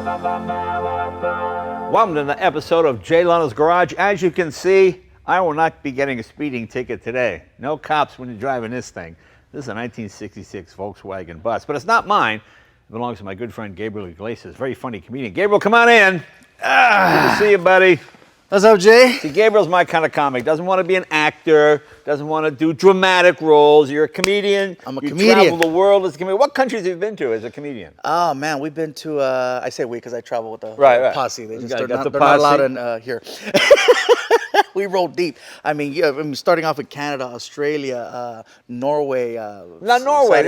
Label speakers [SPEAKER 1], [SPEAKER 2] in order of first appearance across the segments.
[SPEAKER 1] Welcome to the episode of Jay Leno's Garage. As you can see, I will not be getting a speeding ticket today. No cops when you're driving this thing. This is a 1966 Volkswagen bus, but it's not mine. It belongs to my good friend Gabriel Iglesias, very funny comedian. Gabriel, come on in. Good to see you, buddy.
[SPEAKER 2] What's up, Jay?
[SPEAKER 1] See, Gabriel's my kind of comic. Doesn't want to be an actor. Doesn't want to do dramatic roles. You're a comedian.
[SPEAKER 2] I'm a
[SPEAKER 1] you
[SPEAKER 2] comedian.
[SPEAKER 1] You travel the world as a comedian. What countries have you been to as a comedian?
[SPEAKER 2] Oh, man, we've been to, I say we because I travel with the posse. They just,
[SPEAKER 1] they're
[SPEAKER 2] not allowed in here. We roll deep. I mean, yeah, starting off with Canada, Australia, Norway.
[SPEAKER 1] Not Norway.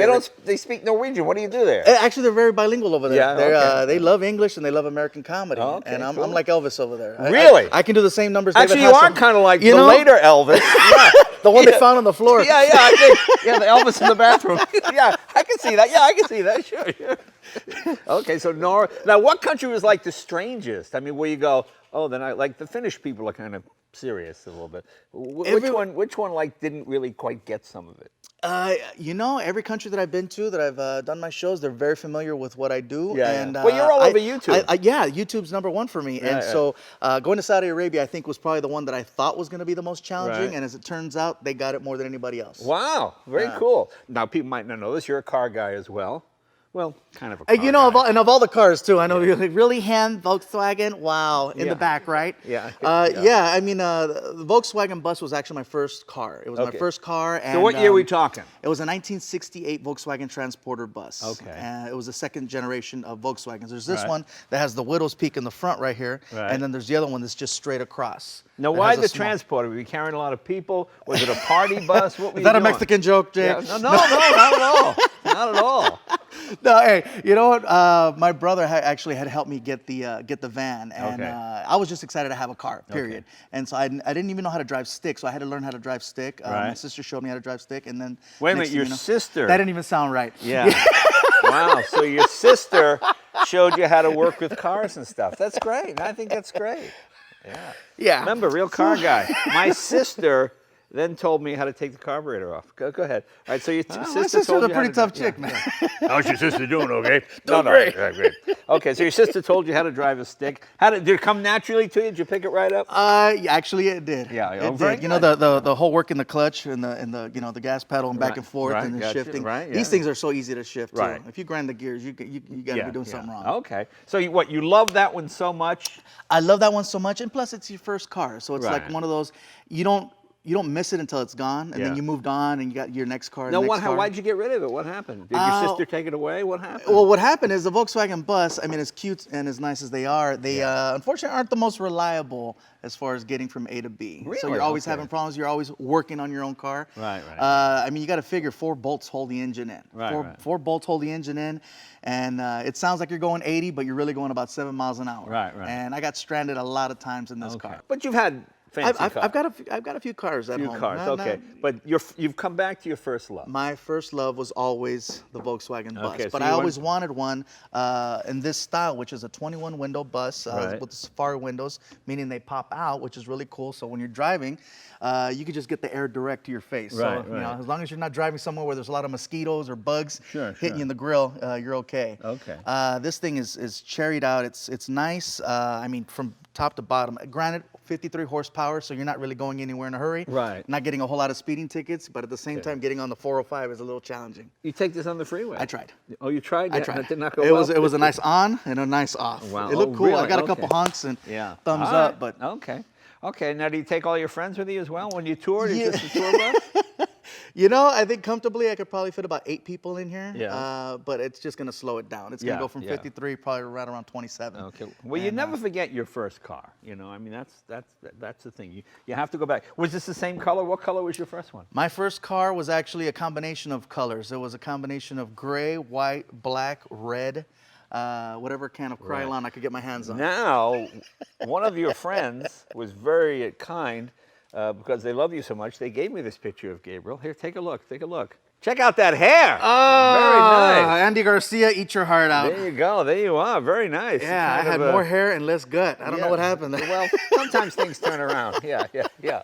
[SPEAKER 1] They speak Norwegian. What do you do there?
[SPEAKER 2] Actually, they're very bilingual over there.
[SPEAKER 1] Yeah,
[SPEAKER 2] They love English and they love American comedy.
[SPEAKER 1] Oh, okay,
[SPEAKER 2] and I'm
[SPEAKER 1] cool.
[SPEAKER 2] like Elvis over there.
[SPEAKER 1] Really?
[SPEAKER 2] I can do the same numbers.
[SPEAKER 1] Actually, you are kind of like the later Elvis. Yeah.
[SPEAKER 2] The one they found on the floor.
[SPEAKER 1] Yeah, I think. Yeah, the Elvis in the bathroom. Yeah, I can see that. Yeah, I can see that. Sure. Okay, so Norway. Now, what country was like the strangest? I mean, where you go, oh, then I like the Finnish people are kind of serious a little bit. Which one like didn't really quite get some of it?
[SPEAKER 2] Every country that I've been to, that I've done my shows, they're very familiar with what I do.
[SPEAKER 1] Yeah,
[SPEAKER 2] and
[SPEAKER 1] well, you're all over YouTube.
[SPEAKER 2] YouTube's #1 for me. So going to Saudi Arabia, I think, was probably the one that I thought was going to be the most challenging. Right. And as it turns out, they got it more than anybody else.
[SPEAKER 1] Wow, very cool. Now, people might not know this. You're a car guy as well. Well, kind of a car guy.
[SPEAKER 2] Of all the cars too, I know you're like, really, hand Volkswagen? Wow, in the back, right?
[SPEAKER 1] Yeah.
[SPEAKER 2] I mean, the Volkswagen bus was actually my first car. It was my first car. And,
[SPEAKER 1] so what year are we talking?
[SPEAKER 2] It was a 1968 Volkswagen Transporter bus.
[SPEAKER 1] Okay.
[SPEAKER 2] And it was the second generation of Volkswagens. There's this one that has the widow's peak in the front right here, and then there's the other one that's just straight across.
[SPEAKER 1] Now, why the Transporter? Were you carrying a lot of people? Was it a party bus? What were
[SPEAKER 2] Is that
[SPEAKER 1] you
[SPEAKER 2] a
[SPEAKER 1] doing?
[SPEAKER 2] Mexican joke, Jay?
[SPEAKER 1] Yeah. No, not at all. Not at all.
[SPEAKER 2] No, hey, you know what? My brother actually had helped me get the van, and I was just excited to have a car. Period.
[SPEAKER 1] Okay.
[SPEAKER 2] And so I didn't even know how to drive stick, so I had to learn how to drive stick. My sister showed me how to drive stick, and then
[SPEAKER 1] wait a minute, your sister?
[SPEAKER 2] That didn't even sound right.
[SPEAKER 1] Yeah. Wow. So your sister showed you how to work with cars and stuff. That's great. I think that's great. Yeah.
[SPEAKER 2] Yeah.
[SPEAKER 1] Remember, real car guy. My sister then told me how to take the carburetor off. Go ahead. All right, so your sister
[SPEAKER 2] my sister's
[SPEAKER 1] told
[SPEAKER 2] a
[SPEAKER 1] you
[SPEAKER 2] pretty
[SPEAKER 1] how to
[SPEAKER 2] tough chick, man.
[SPEAKER 1] How's your sister doing? Okay.
[SPEAKER 2] Doing great.
[SPEAKER 1] Yeah, great. Okay, so your sister told you how to drive a stick. Did it come naturally to you? Did you pick it right up?
[SPEAKER 2] Actually, it did.
[SPEAKER 1] Yeah,
[SPEAKER 2] it
[SPEAKER 1] very
[SPEAKER 2] did.
[SPEAKER 1] good.
[SPEAKER 2] You know, the whole work in the clutch and the gas pedal and back and forth and the shifting.
[SPEAKER 1] Right. Yeah.
[SPEAKER 2] These things are so easy to shift too.
[SPEAKER 1] Right.
[SPEAKER 2] If you grind the gears, you got to be doing something wrong.
[SPEAKER 1] Okay. So you love that one so much?
[SPEAKER 2] I love that one so much, and plus it's your first car, so it's like one of those you don't miss it until it's gone, and then you moved on and you got your next car.
[SPEAKER 1] No, why'd you get rid of it? What happened? Did your sister take it away? What happened?
[SPEAKER 2] Well, what happened is the Volkswagen bus, I mean, as cute and as nice as they are, they unfortunately aren't the most reliable as far as getting from A to B.
[SPEAKER 1] Really?
[SPEAKER 2] So you're always having problems. You're always working on your own car.
[SPEAKER 1] Right.
[SPEAKER 2] I mean, you got to figure 4 bolts hold the engine in.
[SPEAKER 1] Right.
[SPEAKER 2] 4 bolts hold the engine in, and it sounds like you're going 80, but you're really going about 7 miles an hour.
[SPEAKER 1] Right.
[SPEAKER 2] And I got stranded a lot of times in this car.
[SPEAKER 1] But you've had fancy cars.
[SPEAKER 2] I've got a few cars at home.
[SPEAKER 1] Okay. But you've come back to your first love.
[SPEAKER 2] My first love was always the Volkswagen bus,
[SPEAKER 1] Okay, so
[SPEAKER 2] but I always wanted one in this style, which is a 21-window bus with the safari windows, meaning they pop out, which is really cool. So when you're driving, you could just get the air direct to your face.
[SPEAKER 1] Right,
[SPEAKER 2] so you know, as long as you're not driving somewhere where there's a lot of mosquitoes or bugs hitting you in the grill, you're okay.
[SPEAKER 1] Okay.
[SPEAKER 2] This thing is cherried out. It's nice. I mean, from top to bottom. Granted, 53 horsepower, so you're not really going anywhere in a hurry.
[SPEAKER 1] Right.
[SPEAKER 2] Not getting a whole lot of speeding tickets, but at the same time, getting on the 405 is a little challenging.
[SPEAKER 1] You take this on the freeway?
[SPEAKER 2] I tried.
[SPEAKER 1] Oh, you tried?
[SPEAKER 2] I tried.
[SPEAKER 1] It did not go well?
[SPEAKER 2] It was a nice on and a nice off.
[SPEAKER 1] Wow.
[SPEAKER 2] It looked cool.
[SPEAKER 1] Really?
[SPEAKER 2] I got a couple honks and thumbs up, but
[SPEAKER 1] Okay. Now, do you take all your friends with you as well when you tour? Is this a tour bus?
[SPEAKER 2] You know, I think comfortably I could probably fit about 8 people in here.
[SPEAKER 1] Yeah.
[SPEAKER 2] But it's just going to slow it down. It's going to go from 53 probably right around 27.
[SPEAKER 1] Okay. Well, you never forget your first car. You know, I mean, that's the thing. You have to go back. Was this the same color? What color was your first one?
[SPEAKER 2] My first car was actually a combination of colors. It was a combination of gray, white, black, red. Whatever kind of Krylon I could get my hands on.
[SPEAKER 1] Now, one of your friends was very kind because they love you so much. They gave me this picture of Gabriel. Here, take a look. Take a look. Check out that hair.
[SPEAKER 2] Oh,
[SPEAKER 1] very nice.
[SPEAKER 2] Andy Garcia, eat your heart out.
[SPEAKER 1] There you go. There you are. Very nice.
[SPEAKER 2] Yeah, I had more hair and less gut. I don't know what happened there.
[SPEAKER 1] Well, sometimes things turn around. Yeah.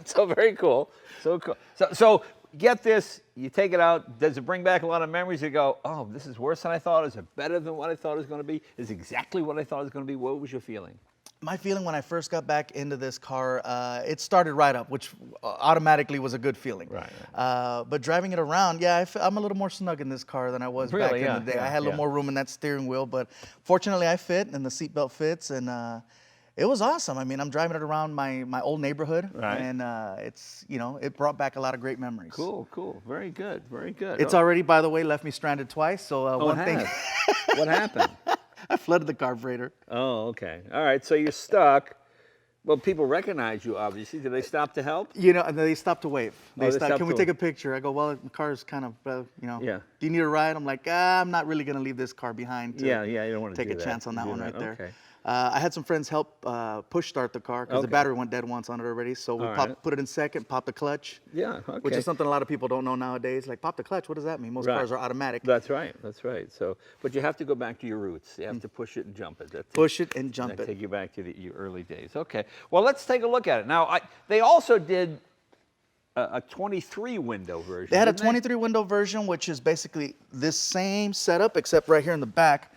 [SPEAKER 1] So very cool. So cool. So get this, you take it out. Does it bring back a lot of memories? You go, oh, this is worse than I thought. Is it better than what I thought it was going to be? Is it exactly what I thought it was going to be? What was your feeling?
[SPEAKER 2] My feeling when I first got back into this car, it started right up, which automatically was a good feeling.
[SPEAKER 1] Right.
[SPEAKER 2] But driving it around, yeah, I'm a little more snug in this car than I was back in the day. I had a little more room in that steering wheel, but fortunately I fit, and the seatbelt fits, and it was awesome. I mean, I'm driving it around my old neighborhood, and it's, it brought back a lot of great memories.
[SPEAKER 1] Cool. Very good.
[SPEAKER 2] It's already, by the way, left me stranded twice. So one thing.
[SPEAKER 1] What happened?
[SPEAKER 2] I flooded the carburetor.
[SPEAKER 1] Oh, okay. All right. So you're stuck. Well, people recognize you, obviously. Did they stop to help?
[SPEAKER 2] And they stopped to wave.
[SPEAKER 1] They
[SPEAKER 2] stopped, can we take a picture? I go, well, the car's kind of,
[SPEAKER 1] Yeah.
[SPEAKER 2] Do you need a ride? I'm like, I'm not really going to leave this car behind to
[SPEAKER 1] you don't want to
[SPEAKER 2] take a chance on that one right there.
[SPEAKER 1] Okay.
[SPEAKER 2] I had some friends help push start the car because the battery went dead once on it already. So we put it in second, pop the clutch.
[SPEAKER 1] Yeah, okay.
[SPEAKER 2] Which is something a lot of people don't know nowadays. Like, pop the clutch, what does that mean? Most cars are automatic.
[SPEAKER 1] That's right. So, but you have to go back to your roots. You have to push it and jump it.
[SPEAKER 2] Push it and jump it.
[SPEAKER 1] Take you back to your early days. Okay. Well, let's take a look at it. Now, they also did a 23 window version.
[SPEAKER 2] They had a 23 window version, which is basically this same setup, except right here in the back,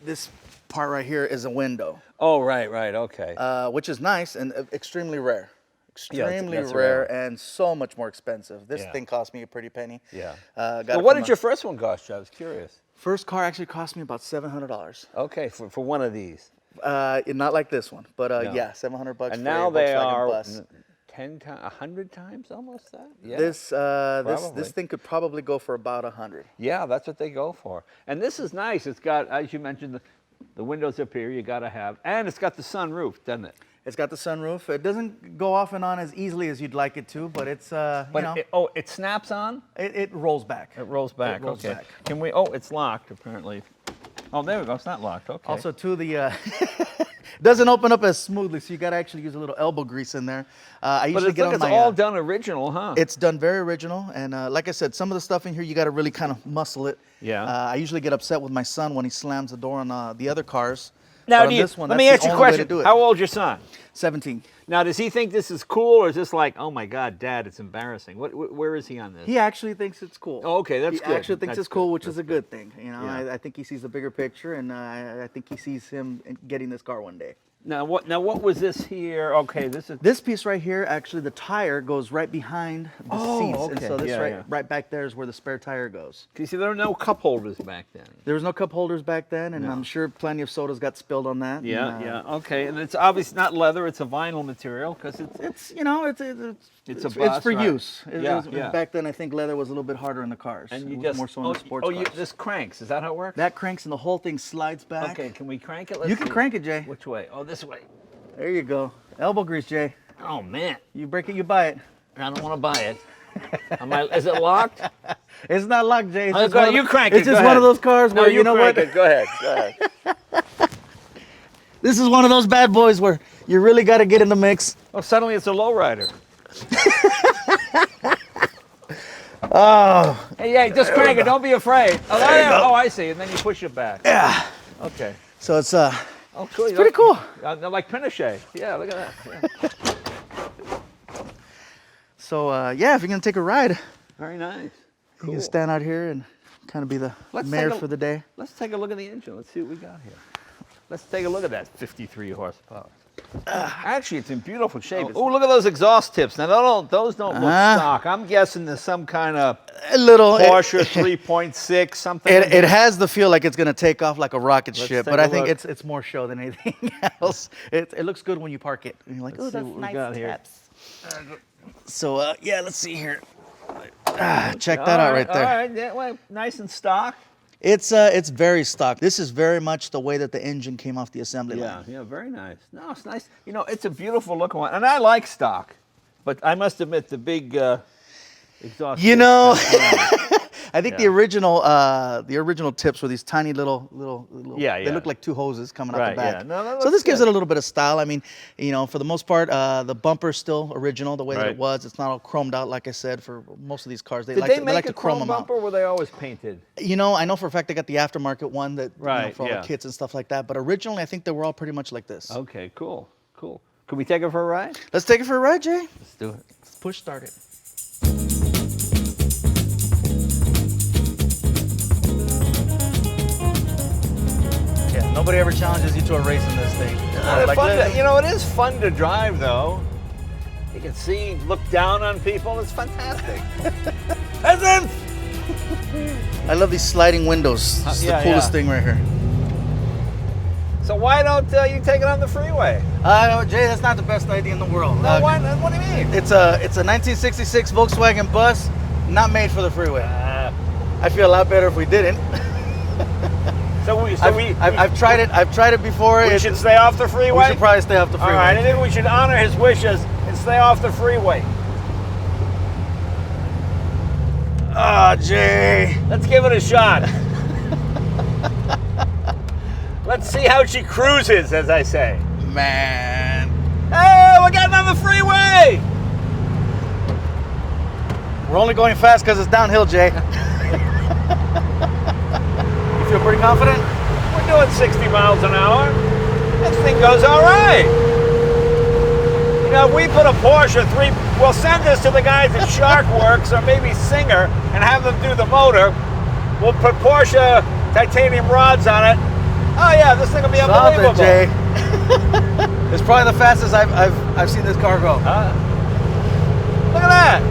[SPEAKER 2] this part right here is a window.
[SPEAKER 1] Oh, right, okay.
[SPEAKER 2] Which is nice and extremely rare. Extremely
[SPEAKER 1] that's
[SPEAKER 2] rare and so much more expensive. This thing cost me a pretty penny.
[SPEAKER 1] Yeah.
[SPEAKER 2] Well,
[SPEAKER 1] what did your first one cost you? I was curious.
[SPEAKER 2] First car actually cost me about $700.
[SPEAKER 1] Okay, for one of these.
[SPEAKER 2] Not like this one, but yeah, $700.
[SPEAKER 1] And now they are
[SPEAKER 2] bus.
[SPEAKER 1] 10 times, 100 times almost that? Yeah.
[SPEAKER 2] This thing could probably go for about 100.
[SPEAKER 1] Yeah, that's what they go for. And this is nice. It's got, as you mentioned, the windows up here you got to have, and it's got the sunroof, doesn't it?
[SPEAKER 2] It's got the sunroof. It doesn't go off and on as easily as you'd like it to, but it's
[SPEAKER 1] it snaps on?
[SPEAKER 2] It rolls back.
[SPEAKER 1] It rolls back.
[SPEAKER 2] It rolls
[SPEAKER 1] okay.
[SPEAKER 2] back.
[SPEAKER 1] Can we? Oh, it's locked apparently. Oh, there we go. It's not locked. Okay.
[SPEAKER 2] Also, too, the doesn't open up as smoothly, so you got to actually use a little elbow grease in there. I usually get on
[SPEAKER 1] it's
[SPEAKER 2] my.
[SPEAKER 1] all done original, huh?
[SPEAKER 2] It's done very original, and like I said, some of the stuff in here you got to really kind of muscle it.
[SPEAKER 1] Yeah.
[SPEAKER 2] I usually get upset with my son when he slams the door on the other cars.
[SPEAKER 1] Now,
[SPEAKER 2] let
[SPEAKER 1] me ask you a question. How old's your son?
[SPEAKER 2] 17.
[SPEAKER 1] Now, does he think this is cool, or is this like, oh my God, Dad, it's embarrassing? Where is he on this?
[SPEAKER 2] He actually thinks it's cool.
[SPEAKER 1] Oh, okay, that's good.
[SPEAKER 2] He actually thinks it's cool, which is a good thing.
[SPEAKER 1] Yeah.
[SPEAKER 2] I think he sees the bigger picture, and I think he sees him getting this car one day.
[SPEAKER 1] Now what was this here? Okay,
[SPEAKER 2] this piece right here. Actually, the tire goes right behind the seats,
[SPEAKER 1] okay.
[SPEAKER 2] and so this right back there is where the spare tire goes.
[SPEAKER 1] You see, there were no cup holders back then.
[SPEAKER 2] There was no cup holders back then, and I'm sure plenty of sodas got spilled on that.
[SPEAKER 1] Yeah. Okay, and it's obviously not leather; it's a vinyl material because it's a bus,
[SPEAKER 2] it's for
[SPEAKER 1] right?
[SPEAKER 2] use.
[SPEAKER 1] Yeah.
[SPEAKER 2] Back then, I think leather was a little bit harder in the cars.
[SPEAKER 1] And
[SPEAKER 2] it was more so in the sports cars.
[SPEAKER 1] This cranks. Is that how it works?
[SPEAKER 2] That cranks, and the whole thing slides back.
[SPEAKER 1] Okay, can we crank it?
[SPEAKER 2] You can crank it, Jay.
[SPEAKER 1] Which way? Oh, this way.
[SPEAKER 2] There you go. Elbow grease, Jay.
[SPEAKER 1] Oh man.
[SPEAKER 2] You break it, you buy it.
[SPEAKER 1] I don't want to buy it. Is it locked?
[SPEAKER 2] It's not locked, Jay.
[SPEAKER 1] You crank it.
[SPEAKER 2] It's just one of those cars where you know what?
[SPEAKER 1] Go ahead.
[SPEAKER 2] This is one of those bad boys where you really got to get in the mix.
[SPEAKER 1] Oh, suddenly it's a lowrider.
[SPEAKER 2] Oh.
[SPEAKER 1] Hey, just crank it. Don't be afraid. Oh, I see. And then you push it back.
[SPEAKER 2] Yeah.
[SPEAKER 1] Okay.
[SPEAKER 2] So it's
[SPEAKER 1] cool.
[SPEAKER 2] It's pretty cool.
[SPEAKER 1] Like Pinochet. Yeah, look at that. Yeah.
[SPEAKER 2] So if you're gonna take a ride,
[SPEAKER 1] very nice. Cool.
[SPEAKER 2] You can stand out here and kind of be the mayor for the day.
[SPEAKER 1] Let's take a look at the engine. Let's see what we got here. Let's take a look at that 53 horsepower. Actually, it's in beautiful shape. Oh, look at those exhaust tips. Now, those don't look stock. I'm guessing there's some kind of Porsche 3.6 something.
[SPEAKER 2] It has the feel like it's going to take off like a rocket ship, but I think it's more show than anything else. It looks good when you park it. And you're like, oh, that's nice steps. So, let's see here. Check that out right there.
[SPEAKER 1] All right, well, nice and stock.
[SPEAKER 2] It's very stock. This is very much the way that the engine came off the assembly line.
[SPEAKER 1] Yeah, very nice. No, it's nice. It's a beautiful looking one, and I like stock, but I must admit the big exhaust.
[SPEAKER 2] I think the original tips were these tiny little. They look like two hoses coming out the back.
[SPEAKER 1] Yeah.
[SPEAKER 2] So this gives it a little bit of style. I mean, for the most part, the bumper's still original the way that it was. It's not all chromed out, like I said. For most of these cars, they like to chrome them out.
[SPEAKER 1] Or were they always painted?
[SPEAKER 2] I know for a fact they got the aftermarket one that for all the kits and stuff like that. But originally, I think they were all pretty much like this.
[SPEAKER 1] Okay, cool. Can we take it for a ride?
[SPEAKER 2] Let's take it for a ride, Jay.
[SPEAKER 1] Let's do it.
[SPEAKER 2] Let's push start it. Nobody ever challenges you to a race in this thing.
[SPEAKER 1] You know, it is fun to drive, though. You can see, look down on people. It's fantastic. Peasants!
[SPEAKER 2] I love these sliding windows. This is the coolest thing right here.
[SPEAKER 1] So why don't you take it on the freeway?
[SPEAKER 2] Jay, that's not the best idea in the world.
[SPEAKER 1] No, what do you mean?
[SPEAKER 2] It's a 1966 Volkswagen bus, not made for the freeway. I feel a lot better if we didn't. I've tried it. I've tried it before.
[SPEAKER 1] We should stay off the freeway.
[SPEAKER 2] We should probably stay off the freeway.
[SPEAKER 1] All right, I think we should honor his wishes and stay off the freeway.
[SPEAKER 2] Oh, Jay.
[SPEAKER 1] Let's give it a shot. Let's see how she cruises, as I say.
[SPEAKER 2] Man.
[SPEAKER 1] Hey, we're getting on the freeway.
[SPEAKER 2] We're only going fast because it's downhill, Jay. You feel pretty confident?
[SPEAKER 1] We're doing 60 miles an hour. This thing goes all right. You know, if we put a Porsche we'll send this to the guys at Sharkworks or maybe Singer and have them do the motor. We'll put Porsche titanium rods on it. Oh yeah, this thing will be unbelievable.
[SPEAKER 2] Stop it, Jay. It's probably the fastest I've seen this car go.
[SPEAKER 1] Look at that.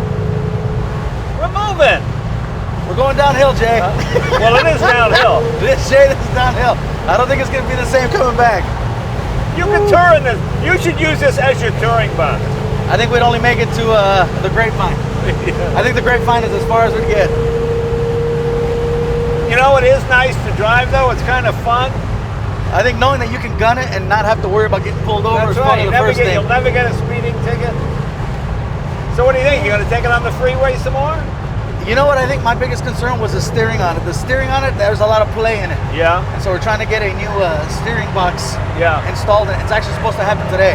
[SPEAKER 1] We're moving.
[SPEAKER 2] We're going downhill, Jay.
[SPEAKER 1] Well, it is downhill.
[SPEAKER 2] This is downhill. I don't think it's going to be the same coming back.
[SPEAKER 1] You can tour in this. You should use this as your touring bus.
[SPEAKER 2] I think we'd only make it to the Grapevine. I think the Grapevine is as far as we get.
[SPEAKER 1] You know, it is nice to drive, though. It's kind of fun.
[SPEAKER 2] I think knowing that you can gun it and not have to worry about getting pulled over is probably the first thing.
[SPEAKER 1] You'll never get a speeding ticket. So what do you think? You're going to take it on the freeway some more?
[SPEAKER 2] You know what? I think my biggest concern was the steering on it. The steering on it, there's a lot of play in it.
[SPEAKER 1] Yeah.
[SPEAKER 2] And so we're trying to get a new steering box installed. And it's actually supposed to happen today.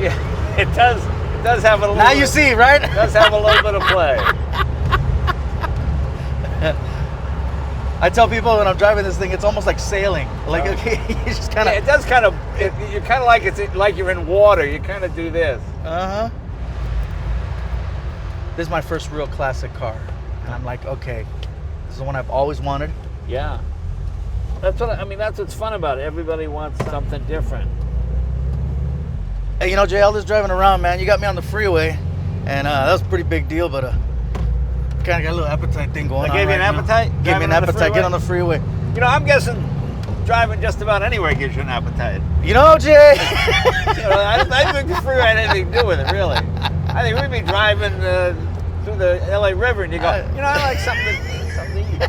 [SPEAKER 1] Yeah, it does. It does have a little.
[SPEAKER 2] Now you see, right?
[SPEAKER 1] It does have a little bit of play.
[SPEAKER 2] I tell people when I'm driving this thing, it's almost like sailing. Like, okay, you just kind of.
[SPEAKER 1] Yeah, it does kind of. You're kind of like like you're in water. You kind of do this.
[SPEAKER 2] This is my first real classic car, and I'm like, okay, this is the one I've always wanted.
[SPEAKER 1] Yeah. That's what I mean. That's what's fun about it. Everybody wants something different.
[SPEAKER 2] Hey, you know, Jay, all this driving around, man, you got me on the freeway, and that was a pretty big deal, but kind of got a little appetite thing going on.
[SPEAKER 1] I gave you an appetite?
[SPEAKER 2] Gave me an appetite. Get on the freeway.
[SPEAKER 1] You know, I'm guessing driving just about anywhere gives you an appetite.
[SPEAKER 2] You know, Jay.
[SPEAKER 1] You know, I think the freeway had anything to do with it, really. I think we'd be driving through the LA River, and you go, you know, I like something to eat.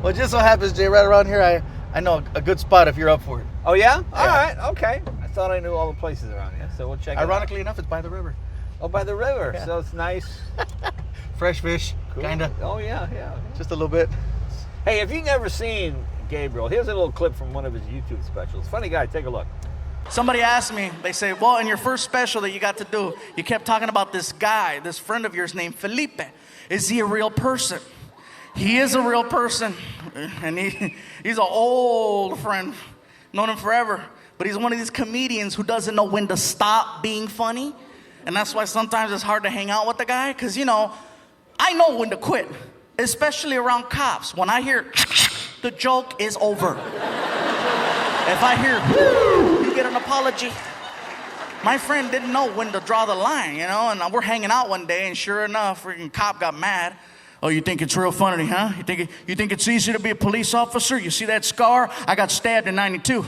[SPEAKER 2] Well, it just so happens, Jay, right around here, I know a good spot if you're up for it.
[SPEAKER 1] Oh yeah? All right. Okay. I thought I knew all the places around here, so we'll check it out.
[SPEAKER 2] Ironically enough, it's by the river.
[SPEAKER 1] Oh, by the river.
[SPEAKER 2] Yeah.
[SPEAKER 1] So it's nice.
[SPEAKER 2] Fresh fish,
[SPEAKER 1] Cool.
[SPEAKER 2] kind of.
[SPEAKER 1] Oh yeah.
[SPEAKER 2] Just a little bit.
[SPEAKER 1] Hey, if you've never seen Gabriel, here's a little clip from one of his YouTube specials. Funny guy. Take a look.
[SPEAKER 2] Somebody asked me, they say, well, in your first special that you got to do, you kept talking about this guy, this friend of yours named Felipe. Is he a real person? He is a real person, and he's an old friend, known him forever, but he's one of these comedians who doesn't know when to stop being funny, and that's why sometimes it's hard to hang out with the guy, because, you know, I know when to quit, especially around cops. When I hear, the joke is over. If I hear, you get an apology. My friend didn't know when to draw the line, you know, and we're hanging out one day, and sure enough, freaking cop got mad. Oh, you think it's real funny, huh? You think it's easy to be a police officer? You see that scar? I got stabbed in 92.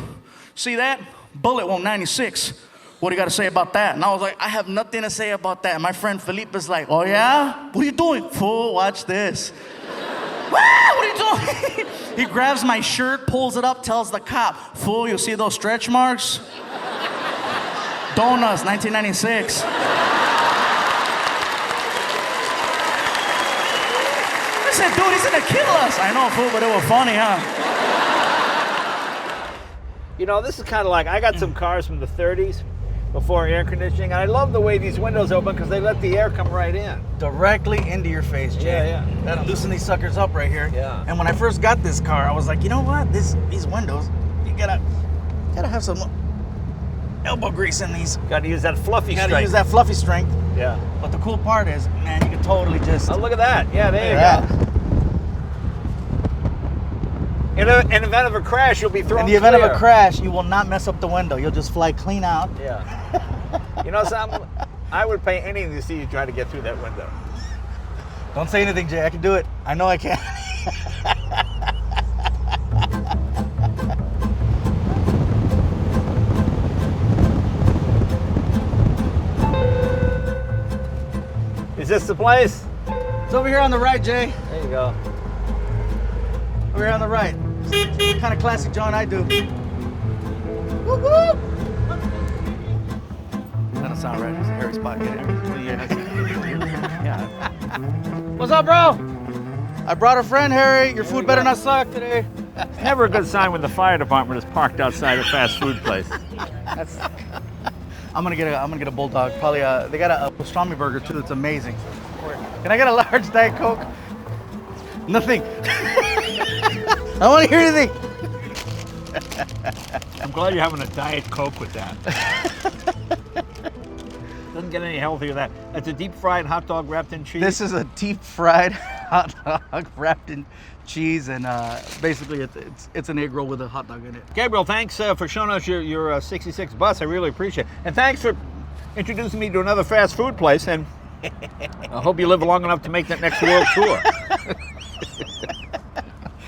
[SPEAKER 2] See that? Bullet wound 96. What do you got to say about that? And I was like, I have nothing to say about that. And my friend Felipe is like, oh yeah? What are you doing? Fool, watch this. What are you doing? He grabs my shirt, pulls it up, tells the cop, fool, you see those stretch marks? Donuts, 1996. I said, dude, he's gonna kill us. I know, fool, but it was funny, huh?
[SPEAKER 1] You know, this is kind of like, I got some cars from the 30s before air conditioning, and I love the way these windows open because they let the air come right in.
[SPEAKER 2] Directly into your face, Jay.
[SPEAKER 1] Yeah.
[SPEAKER 2] That loosen these suckers up right here.
[SPEAKER 1] Yeah.
[SPEAKER 2] And when I first got this car, I was like, you know what? These windows, you gotta have some elbow grease in these.
[SPEAKER 1] Gotta use that fluffy strength.
[SPEAKER 2] Gotta use that fluffy strength.
[SPEAKER 1] Yeah.
[SPEAKER 2] But the cool part is, man, you can totally just.
[SPEAKER 1] Oh, look at that. Yeah, there you go. In the event of a crash, you'll be thrown
[SPEAKER 2] In the event
[SPEAKER 1] clear.
[SPEAKER 2] of a crash, you will not mess up the window. You'll just fly clean out.
[SPEAKER 1] Yeah. You know something? I would pay anything to see you try to get through that window.
[SPEAKER 2] Don't say anything, Jay. I can do it. I know I can.
[SPEAKER 1] Is this the place?
[SPEAKER 2] It's over here on the right, Jay.
[SPEAKER 1] There you go.
[SPEAKER 2] Over here on the right. It's the kind of classic John I do. Woo woo! That don't sound right. It's a hairy spot. Get it?
[SPEAKER 1] Yeah.
[SPEAKER 2] What's up, bro? I brought a friend, Harry. Your food better not suck today.
[SPEAKER 1] It's never a good sign when the fire department is parked outside a fast food place. That's
[SPEAKER 2] I'm gonna get a bulldog. Probably they got a pastrami burger too. It's amazing. Can I get a large Diet Coke? Nothing. I don't want to hear anything.
[SPEAKER 1] I'm glad you're having a Diet Coke with that. Doesn't get any healthier than that. That's a deep fried hot dog wrapped in cheese.
[SPEAKER 2] This is a deep fried hot dog wrapped in cheese, and basically it's an egg roll with a hot dog in it.
[SPEAKER 1] Gabriel, thanks for showing us your 66 bus. I really appreciate it. And thanks for introducing me to another fast food place. And I hope you live long enough to make that next world tour.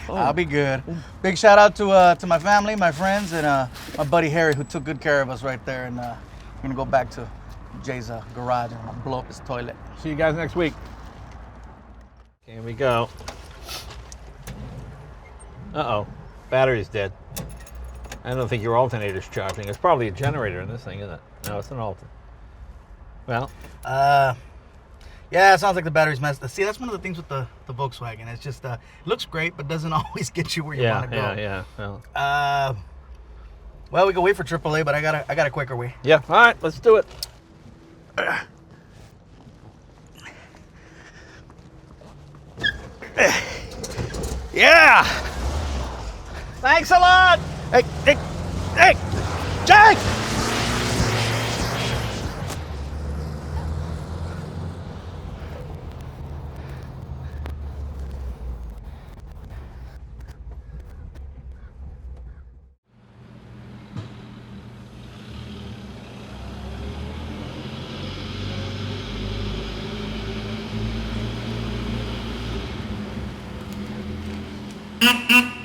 [SPEAKER 2] I'll be good. Big shout out to my family, my friends, and my buddy Harry, who took good care of us right there. And we're gonna go back to Jay's garage and blow up his toilet.
[SPEAKER 1] See you guys next week. Here we go. Uh-oh, battery's dead. I don't think your alternator's charging. It's probably a generator in this thing, isn't it? No, it's an alternator. Well.
[SPEAKER 2] Yeah, it sounds like the battery's messed up. See, that's one of the things with the Volkswagen. It's just, it looks great, but doesn't always get you where you want to go.
[SPEAKER 1] Yeah.
[SPEAKER 2] Well, we can wait for AAA, but I got a quicker way.
[SPEAKER 1] Yeah, all right, let's do it. Yeah! Thanks a lot!
[SPEAKER 2] Hey, Jake!
[SPEAKER 3] Mm-hmm.